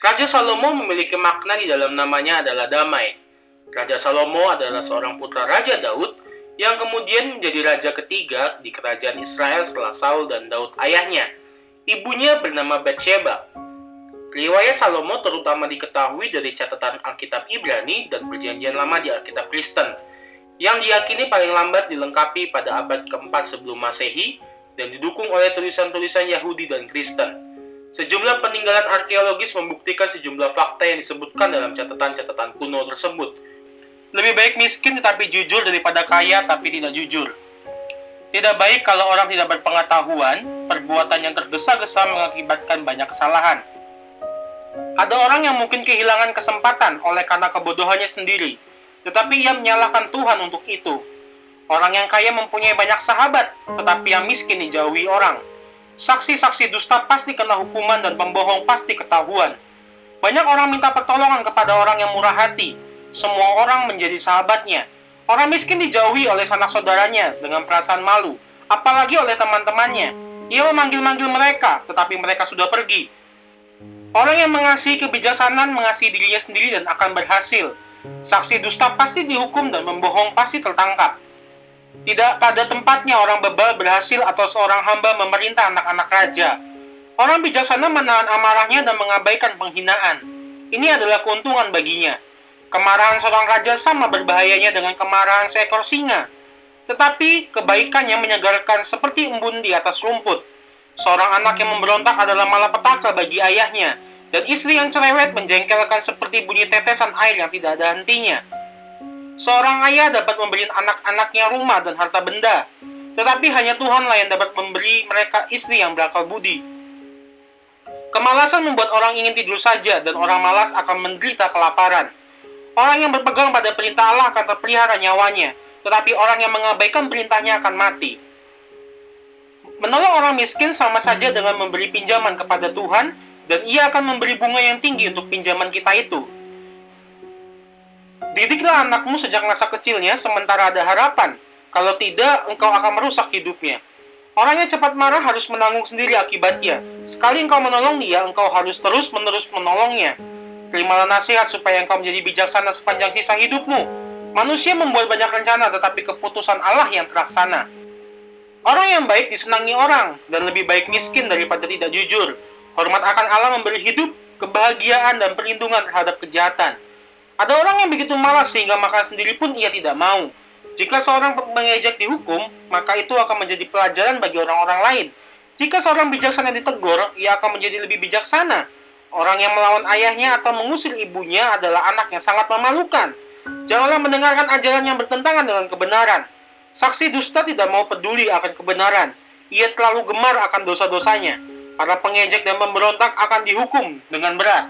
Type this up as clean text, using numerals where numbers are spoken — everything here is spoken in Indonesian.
Raja Salomo memiliki makna di dalam namanya adalah damai. Raja Salomo adalah seorang putra Raja Daud yang kemudian menjadi raja ketiga di kerajaan Israel setelah Saul dan Daud ayahnya. Ibunya bernama Batsheba. Riwayat Salomo terutama diketahui dari catatan Alkitab Ibrani dan Perjanjian Lama di Alkitab Kristen, yang diyakini paling lambat dilengkapi pada abad keempat sebelum Masehi dan didukung oleh tulisan-tulisan Yahudi dan Kristen. Sejumlah peninggalan arkeologis membuktikan sejumlah fakta yang disebutkan dalam catatan-catatan kuno tersebut. Lebih baik miskin tetapi jujur daripada kaya tapi tidak jujur. Tidak baik kalau orang tidak berpengetahuan, perbuatan yang tergesa-gesa mengakibatkan banyak kesalahan. Ada orang yang mungkin kehilangan kesempatan oleh karena kebodohannya sendiri, tetapi ia menyalahkan Tuhan untuk itu. Orang yang kaya mempunyai banyak sahabat, tetapi yang miskin dijauhi orang. Saksi-saksi dusta pasti kena hukuman dan pembohong pasti ketahuan. Banyak orang minta pertolongan kepada orang yang murah hati. Semua orang menjadi sahabatnya. Orang miskin dijauhi oleh sanak saudaranya dengan perasaan malu, apalagi oleh teman-temannya. Ia memanggil-manggil mereka, tetapi mereka sudah pergi. Orang yang mengasihi kebijaksanaan mengasihi dirinya sendiri dan akan berhasil. Saksi dusta pasti dihukum dan pembohong pasti tertangkap. Tidak pada tempatnya orang bebal berhasil atau seorang hamba memerintah anak-anak raja. Orang bijaksana menahan amarahnya dan mengabaikan penghinaan. Ini adalah keuntungan baginya. Kemarahan seorang raja sama berbahayanya dengan kemarahan seekor singa. Tetapi kebaikannya menyegarkan seperti embun di atas rumput. Seorang anak yang memberontak adalah malapetaka bagi ayahnya, dan istri yang cerewet menjengkelkan seperti bunyi tetesan air yang tidak ada hentinya. Seorang ayah dapat memberi anak-anaknya rumah dan harta benda, tetapi hanya Tuhanlah yang dapat memberi mereka istri yang berakal budi. Kemalasan membuat orang ingin tidur saja, dan orang malas akan menderita kelaparan. Orang yang berpegang pada perintah Allah akan terpelihara nyawanya, tetapi orang yang mengabaikan perintahnya akan mati. Menolong orang miskin sama saja dengan memberi pinjaman kepada Tuhan, dan ia akan memberi bunga yang tinggi untuk pinjaman kita itu. Didiklah anakmu sejak masa kecilnya sementara ada harapan. Kalau tidak, engkau akan merusak hidupnya. Orang yang cepat marah harus menanggung sendiri akibatnya. Sekali engkau menolong dia, engkau harus terus-menerus menolongnya. Terimalah nasihat supaya engkau menjadi bijaksana sepanjang sisa hidupmu. Manusia membuat banyak rencana, tetapi keputusan Allah yang terlaksana. Orang yang baik disenangi orang, dan lebih baik miskin daripada tidak jujur. Hormat akan Allah memberi hidup, kebahagiaan, dan perlindungan terhadap kejahatan. Ada orang yang begitu malas sehingga makan sendiri pun ia tidak mau. Jika seorang mengejek dihukum, maka itu akan menjadi pelajaran bagi orang-orang lain. Jika seorang bijaksana ditegur, ia akan menjadi lebih bijaksana. Orang yang melawan ayahnya atau mengusir ibunya adalah anak yang sangat memalukan. Janganlah mendengarkan ajaran yang bertentangan dengan kebenaran. Saksi dusta tidak mau peduli akan kebenaran. Ia terlalu gemar akan dosa-dosanya. Para pengejek dan pemberontak akan dihukum dengan berat.